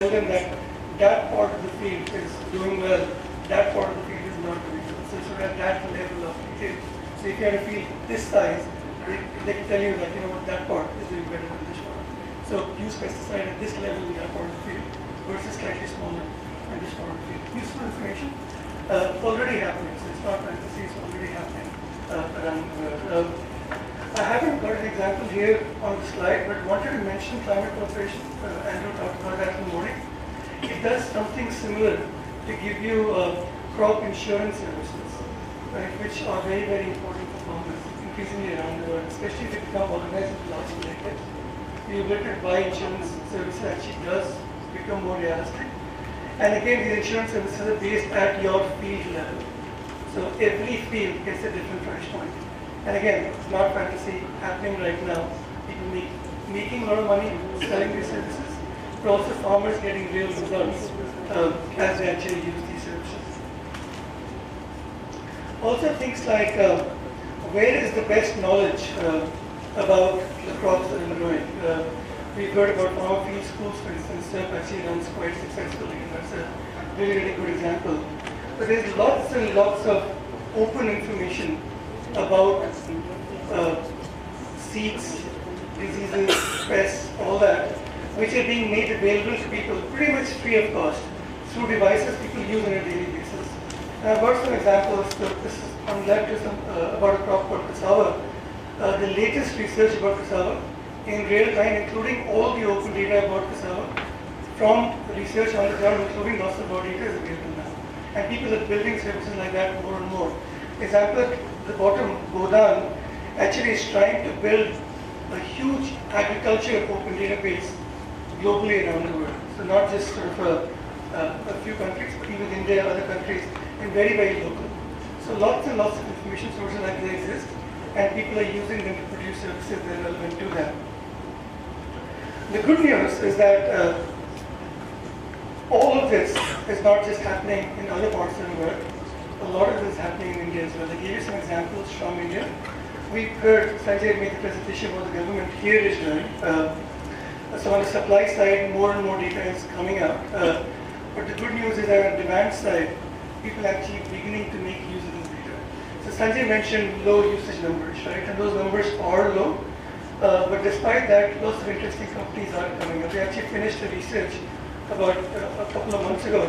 tell them that that part of the field is doing well, that part of the field is not doing well. So sort of at that level of detail. So if you have a field this size, they can tell you that that part is doing better than this part. So use pesticide at this level in that part of the field versus slightly smaller in this part of the field. Useful information. Already happening. So it's not fantasy, it's already happening around the world. I haven't got an example here on the slide, but wanted to mention climate cooperation. Andrew talked about that in the morning. It does something similar to give you crop insurance services, right, which are very, very important for farmers, increasingly around the world, especially if they become organized into large collectives. The ability to buy insurance services actually does become more realistic. And again, these insurance services are based at your field level. So every field gets a different price point. And again, it's not fantasy happening right now. People making a lot of money selling these services, but also farmers getting real results as they actually use these services. Also things like where is the best knowledge about the crops that are growing. We've heard about farmer field schools, for instance, actually runs quite successfully, and that's a really, really good example. But there's lots and lots of open information about seeds, diseases, pests, all that, which are being made available to people pretty much free of cost through devices people use on a daily basis. And I've got some examples. This is on left is about a crop called cassava. The latest research about cassava in real time, including all the open data about cassava from research on the ground, including lots of raw data, is available now. And people are building services like that more and more. Example at the bottom, Godan actually is trying to build a huge agriculture open database globally around the world. So not just sort of a few countries, but even India, other countries, and very, very local. So lots and lots of information sources like they exist, and people are using them to produce services that are relevant to them. The good news is that all of this is not just happening in other parts of the world. A lot of this is happening in India as well. I gave you some examples from India. We've heard Sanjay made the presentation what the government here is doing. So on the supply side, more and more data is coming out. But the good news is that on the demand side, people are actually beginning to make use of this data. So Sanjay mentioned low usage numbers, right? And those numbers are low. But despite that, lots of interesting companies are coming up. We actually finished a research about a couple of months ago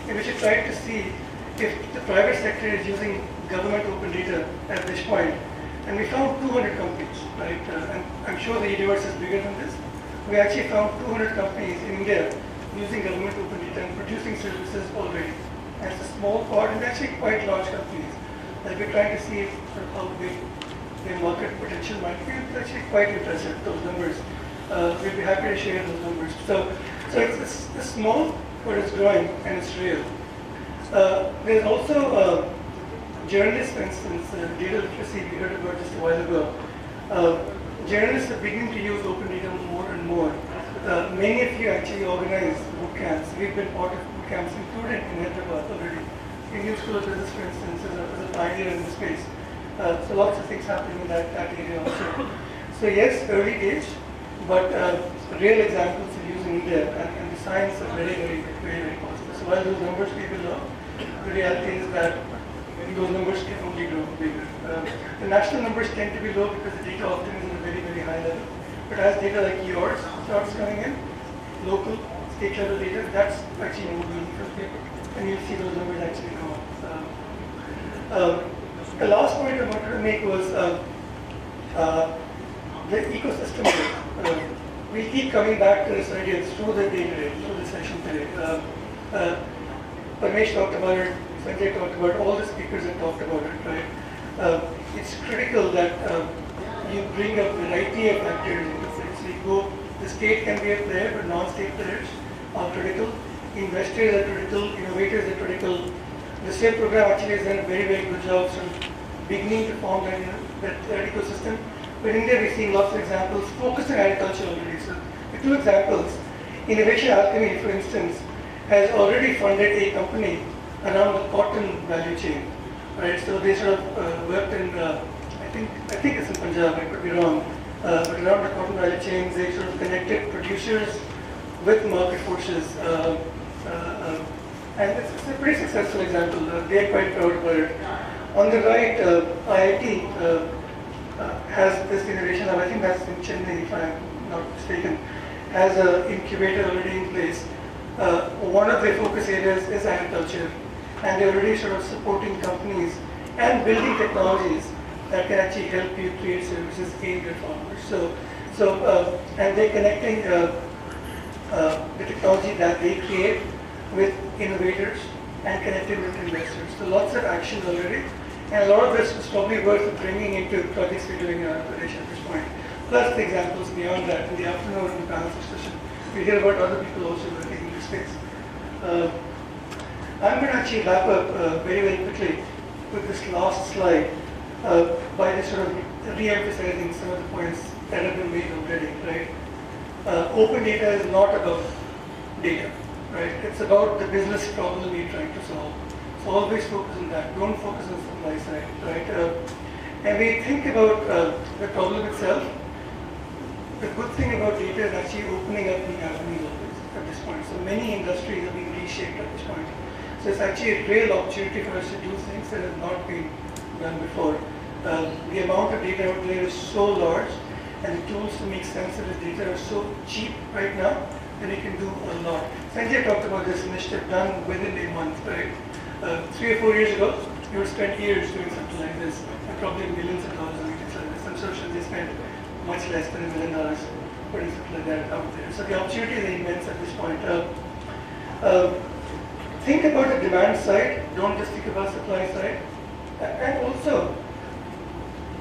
in which we tried to see if the private sector is using government open data at this point. And we found 200 companies, right? And I'm sure the universe is bigger than this. We actually found 200 companies in India using government open data and producing services already. And it's a small part, and actually quite large companies. Like we're trying to see sort of how big their market potential might be. It's actually quite impressive, those numbers. We'd be happy to share those numbers. So it's small, but it's growing, and it's real. There's also journalists, for instance, data literacy we heard about just a while ago. Journalists are beginning to use open data more and more. Many of you actually organize boot camps. We've been part of boot camps, including in Hyderabad already. Indian School of Business, for instance, is a pioneer in this space. So lots of things happening in that area also. So yes, early days, but real examples of use in India, and the signs are very, very, very, very positive. So while those numbers may be low, the reality is that those numbers can only grow bigger. The national numbers tend to be low because the data often is at a very, very high level. But as data like yours starts coming in, local, state level data, that's actually more meaningful for people. And you'll see those numbers actually come up. The last point I wanted to make was the ecosystem. We keep coming back to this idea through the day today, through the session today. Parmesh talked about it, Sanjay talked about it, all the speakers have talked about it, right? It's critical that you bring a variety of actors into this. The state can be a player, but non-state players are critical. Investors are critical, innovators are critical. The SAFE program actually has done a very, very good job sort of beginning to form that ecosystem. But in India, we're seeing lots of examples focused on agriculture already. So the two examples, Innovation Alchemy, for instance, has already funded a company around the cotton value chain. Right? So they sort of worked in, I think it's in Punjab, I could be wrong, but around the cotton value chain, they sort of connected producers with market forces. And it's a pretty successful example. They're quite proud about it. On the right, IIT has this innovation lab. I think that's in Chennai, if I'm not mistaken, has an incubator already in place. One of their focus areas is agriculture, and they're already sort of supporting companies and building technologies that can actually help you create services aimed at farmers. And they're connecting the technology that they create with innovators and connecting with investors. So lots of action already, and a lot of this is probably worth bringing into projects we're doing in Pradesh at this point. Plus the examples beyond that in the afternoon in the panel discussion. We hear about other people also working in this space. I'm going to actually wrap up very, very quickly with this last slide by just sort of re-emphasizing some of the points that have been made already, right? Open data is not about data, right? It's about the business problem you're trying to solve. So always focus on that. Don't focus on the supply side, right? And we think about the problem itself. The good thing about data is actually opening up new avenues always at this point. So many industries are being reshaped at this point. So it's actually a real opportunity for us to do things that have not been done before. The amount of data out there is so large, and the tools to make sense of the data are so cheap right now that we can do a lot. Sanjay talked about this initiative done within a month, right? 3 or 4 years ago, you would spend years doing something like this, and probably millions of dollars on things like this. I'm so sure they spent much less than $1 million putting something like that out there. So the opportunities are immense at this point. Think about the demand side, don't just think about supply side. And also,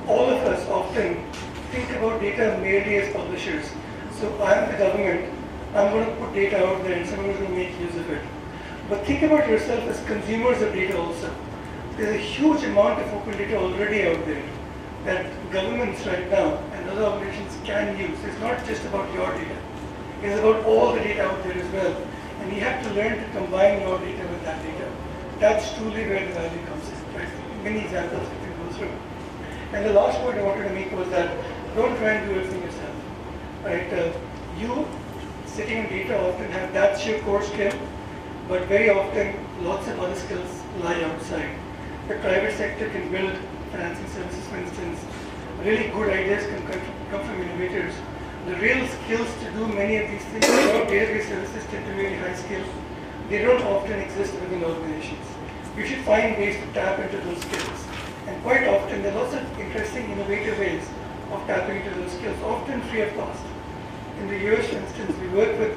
all of us often think about data merely as publishers. So I'm the government, I'm going to put data out there and someone is going to make use of it. But think about yourself as consumers of data also. There's a huge amount of open data already out there that governments right now and other organizations can use. It's not just about your data. It's about all the data out there as well. And you have to learn to combine your data with that data. That's truly where the value comes in, right? Many examples we can go through. And the last point I wanted to make was that don't try and do everything yourself, right? You sitting on data often have that's your core skill, but very often lots of other skills lie outside. The private sector can build financing services, for instance. Really good ideas can come from innovators. The real skills to do many of these things, our database services tend to be really high skills. They don't often exist within organizations. You should find ways to tap into those skills. And quite often, there are lots of interesting, innovative ways of tapping into those skills, often free of cost. In the US, for instance, we work with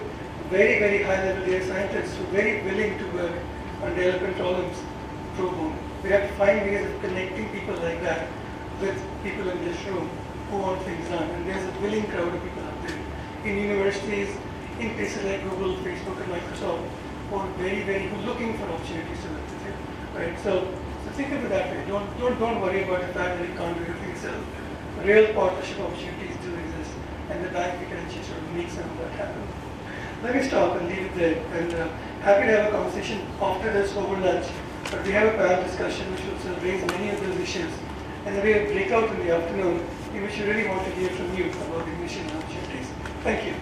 very, very high-level data scientists who are very willing to work on development problems pro bono. We have to find ways of connecting people like that with people in this room who want things done. And there's a willing crowd of people out there. In universities, in places like Google, Facebook, and Microsoft, who are who are looking for opportunities to work with you, right? So think of it that way. Don't worry about the fact that you can't do everything yourself. Real partnership opportunities do exist, and the bank can actually sort of make some of that happen. Let me stop and leave it there. And happy to have a conversation after this over lunch. But we have a panel discussion which will sort of raise many of those issues. And then we have a breakout in the afternoon in which we really want to hear from you about the mission and opportunities. Thank you.